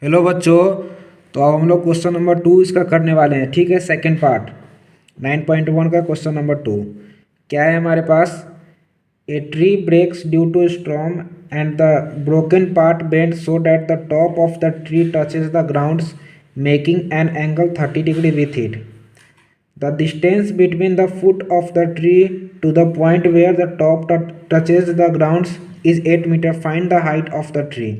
Hello बच्चों। तो अब हम लोग क्वेश्चन नंबर 2 इसका करने वाले हैं। ठीक है, सेकंड पार्ट 9.1 का क्वेश्चन नंबर 2 क्या है हमारे पास। A tree breaks due to storm and the broken part bend so that the top of the tree touches the ground making an angle 30 degree with it. The distance between the foot of the tree to the point where the top touches the ground is 8 metre. Find the height of the tree.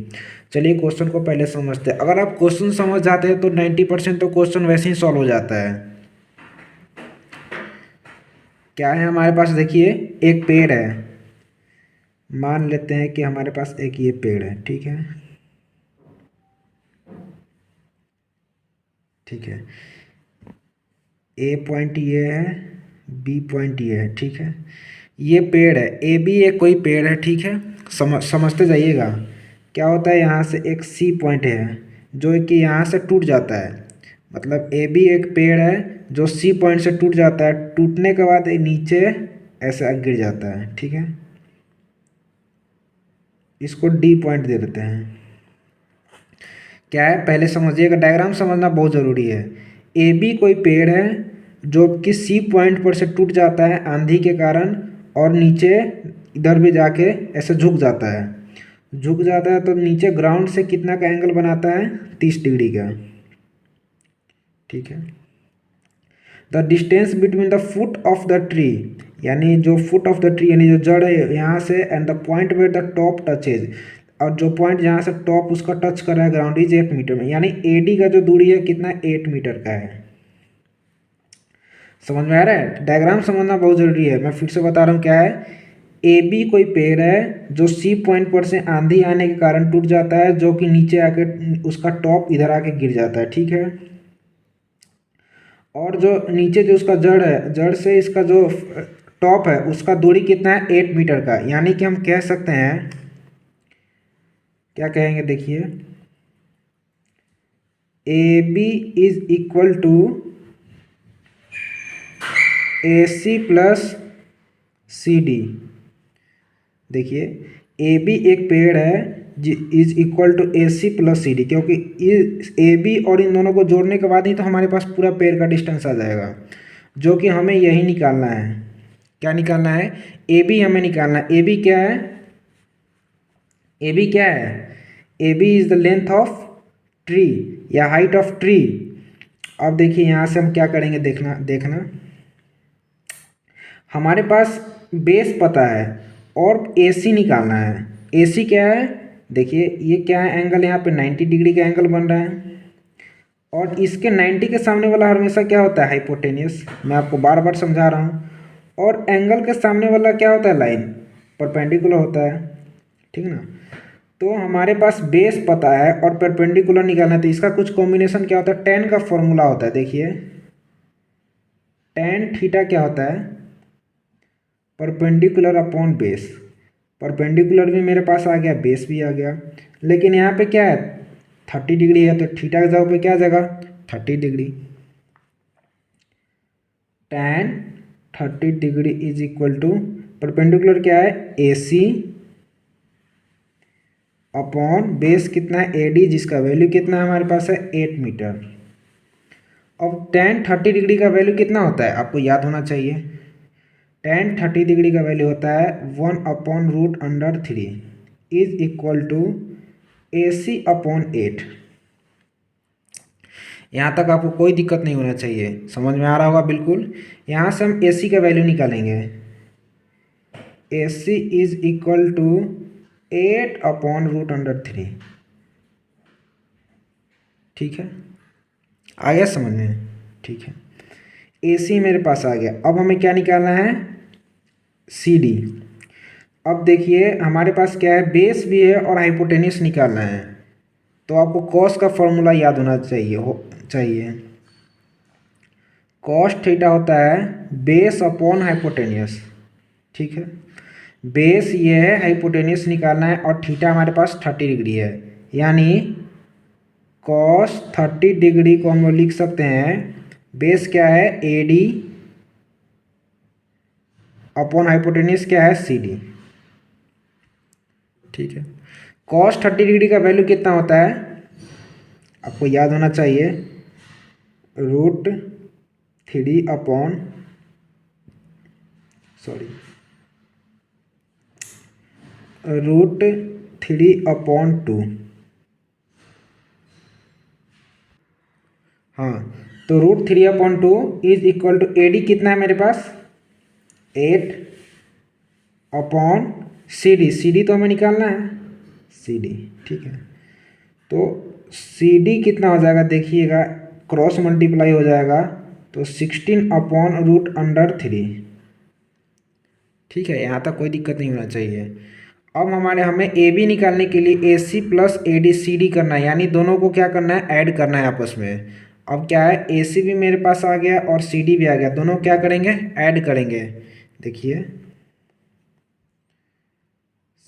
चलिए question को पहले समझते हैं। अगर आप question समझ जाते हैं तो 90% तो क्वेश्चन वैसे ही सॉल्व हो जाता है। क्या है हमारे पास, देखिए एक पेड़ है। मान लेते हैं कि हमारे पास एक ये पेड़ है। ठीक है, ठीक है। ए पॉइंट ये है, बी पॉइंट ये है। ठीक है, ये पेड़ है, ए बी एक कोई पेड़ है। ठीक है, समझते जाइएगा। क्या होता है, यहाँ से एक सी पॉइंट है जो कि यहाँ से टूट जाता है। मतलब ए बी एक पेड़ है जो सी पॉइंट से टूट जाता है। टूटने के बाद ये नीचे ऐसे गिर जाता है। ठीक है, इसको डी पॉइंट दे देते हैं। क्या है, पहले समझिएगा, डायग्राम समझना बहुत ज़रूरी है। ए बी कोई पेड़ है जो कि सी पॉइंट पर से टूट जाता है आंधी के कारण, और नीचे इधर भी जाके ऐसे झुक जाता है। झुक जाता है तो नीचे ग्राउंड से कितना का एंगल बनाता है, 30 डिग्री का। ठीक है, the distance between the foot of the tree, यानी जो फुट ऑफ द ट्री यानी जो जड़ है यहाँ से, and the point where the top touches, और जो पॉइंट जहाँ से टॉप उसका टच कर रहा है ग्राउंड, इज 8 मीटर में। यानी एडी का जो दूरी है कितना, 8 मीटर का है। समझ में आ रहा है, डायग्राम समझना बहुत जरूरी है। मैं फिर से बता रहा हूँ क्या है। ए बी कोई पेड़ है जो सी पॉइंट पर से आंधी आने के कारण टूट जाता है, जो कि नीचे आके उसका टॉप इधर आके गिर जाता है। ठीक है, और जो नीचे जो उसका जड़ है, जड़ से इसका जो टॉप है उसका दूरी कितना है, 8 मीटर का। यानी कि हम कह सकते हैं, क्या कहेंगे, देखिए A B is equal to A C plus C D. देखिए ए बी एक पेड़ है is equal to A C plus C D, क्योंकि ए बी और इन दोनों को जोड़ने के बाद ही तो हमारे पास पूरा पेड़ का डिस्टेंस आ जाएगा, जो कि हमें यही निकालना है। क्या निकालना है, ए बी हमें निकालना है। ए बी क्या है, ए बी क्या है, A B is the length of tree या हाइट ऑफ ट्री। अब देखिए यहाँ से हम क्या करेंगे, देखना देखना। हमारे पास बेस पता है और ए सी निकालना है। ए सी क्या है, देखिए ये क्या है, एंगल यहाँ पे 90 डिग्री का एंगल बन रहा है, और इसके 90 के सामने वाला हमेशा क्या होता है, हाइपोटेनियस। मैं आपको बार बार समझा रहा हूँ। और एंगल के सामने वाला क्या होता है, लाइन, परपेंडिकुलर होता है। ठीक है ना। तो हमारे पास बेस पता है और परपेंडिकुलर निकालना है, तो इसका कुछ कॉम्बिनेशन क्या होता है, टेन का फॉर्मूला होता है। देखिए टेन थीटा क्या होता है, परपेंडिकुलर अपॉन बेस। परपेंडिकुलर भी मेरे पास आ गया, बेस भी आ गया, लेकिन यहाँ पे क्या है, 30 डिग्री है, तो थीटा की जगह पे क्या आ जाएगा, 30 degree. tan 30 degree is equal to, perpendicular क्या है, ए सी अपॉन बेस कितना है, ए डी, जिसका वैल्यू कितना है हमारे पास है, 8 मीटर। अब tan 30 डिग्री का वैल्यू कितना होता है, आपको याद होना चाहिए। tan 30 डिग्री का वैल्यू होता है 1/√3 is equal to A c upon 8। यहाँ तक आपको कोई दिक्कत नहीं होना चाहिए, समझ में आ रहा होगा बिल्कुल। यहाँ से हम ए सी का वैल्यू निकालेंगे। ए सी इज इक्वल टू 8/√3। ठीक है, आ गया समझ में। ठीक है, ए सी मेरे पास आ गया। अब हमें क्या निकालना है, सी डी। अब देखिए हमारे पास क्या है, बेस भी है और हाइपोटेनियस निकालना है। तो आपको कॉस का फॉर्मूला याद होना चाहिए। कॉस थीटा होता है बेस अपॉन हाइपोटेनियस। ठीक है, बेस ये है, हाइपोटेनियस निकालना है, और थीटा हमारे पास 30 डिग्री है। यानी कॉस 30 डिग्री को हम लोग लिख सकते हैं, बेस क्या है, ए डी अपॉन हाइपोटेनियस क्या है, सी डी। ठीक है, कॉस 30 डिग्री का वैल्यू कितना होता है, आपको याद होना चाहिए, √3 अपॉन √3/2। हाँ, तो √3/2 इज इक्वल टू AD कितना है मेरे पास 8/CD तो हमें निकालना है CD, ठीक है। तो CD कितना हो जाएगा देखिएगा, क्रॉस मल्टीप्लाई हो जाएगा तो 16/√3। ठीक है, यहाँ तक कोई दिक्कत नहीं होना चाहिए। अब हमें AB निकालने के लिए AC प्लस AD CD करना है, यानी दोनों को क्या करना है, ऐड करना है आपस में। अब क्या है, AC भी मेरे पास आ गया और CD भी आ गया, दोनों क्या करेंगे, ऐड करेंगे। देखिए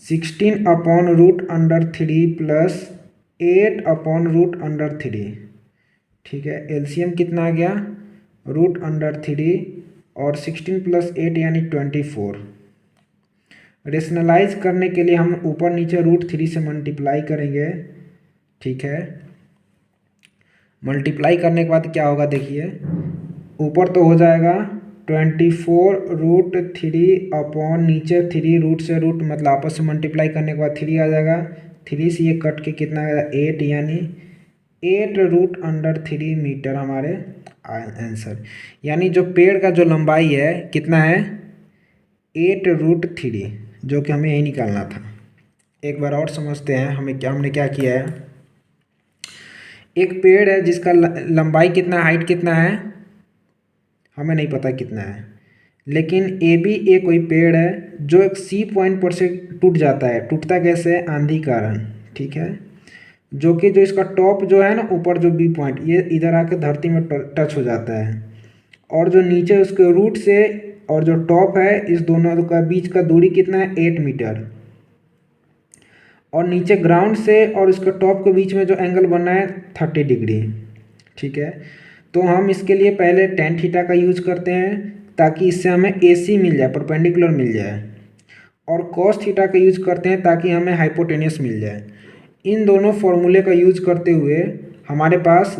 16/√3 प्लस 8/√3, ठीक है। एलसीएम कितना आ गया, √3 और 16 प्लस 8 यानी 24। रेशनलाइज करने के लिए हम ऊपर नीचे √3 से मल्टीप्लाई करेंगे, ठीक है। मल्टीप्लाई करने के बाद क्या होगा देखिए, ऊपर तो हो जाएगा 24√3 अपॉन नीचे 3 रूट से रूट मतलब आपस में मल्टीप्लाई करने के बाद 3 आ जाएगा, 3 से ये कट के कितना आएगा 8, यानी 8√3 मीटर हमारे आंसर। यानी जो पेड़ का जो लंबाई है कितना है 8√3, जो कि हमें यही निकालना था। एक बार और समझते हैं हमने क्या किया है। एक पेड़ है जिसका लंबाई कितना, हाइट कितना है, हमें नहीं पता कितना है, लेकिन AB कोई पेड़ है जो एक C पॉइंट पर से टूट जाता है। टूटता कैसे, आंधी कारण, ठीक है। जो कि जो इसका टॉप जो है ना ऊपर जो B पॉइंट, ये इधर आके धरती में टच हो जाता है, और जो नीचे उसके रूट से और जो टॉप है, इस दोनों का बीच का दूरी कितना है 8 मीटर, और नीचे ग्राउंड से और इसके टॉप के बीच में जो एंगल बनना है 30 डिग्री, ठीक है। तो हम इसके लिए पहले tan थीटा का यूज करते हैं ताकि इससे हमें AC मिल जाए, परपेंडिकुलर मिल जाए, और cos थीटा का यूज करते हैं ताकि हमें हाइपोटेन्यूस मिल जाए। इन दोनों फॉर्मूले का यूज करते हुए हमारे पास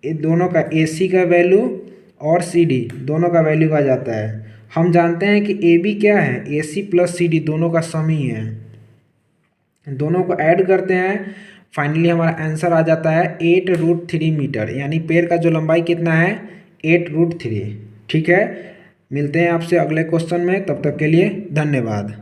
इन दोनों का AC का वैल्यू और CD दोनों का वैल्यू आ जाता है। हम जानते हैं कि AB क्या है, AC प्लस CD दोनों का सम ही है। दोनों को ऐड करते हैं, फाइनली हमारा आंसर आ जाता है 8√3 मीटर, यानी पेड़ का जो लंबाई कितना है 8√3। ठीक है, मिलते हैं आपसे अगले क्वेश्चन में, तब तक के लिए धन्यवाद।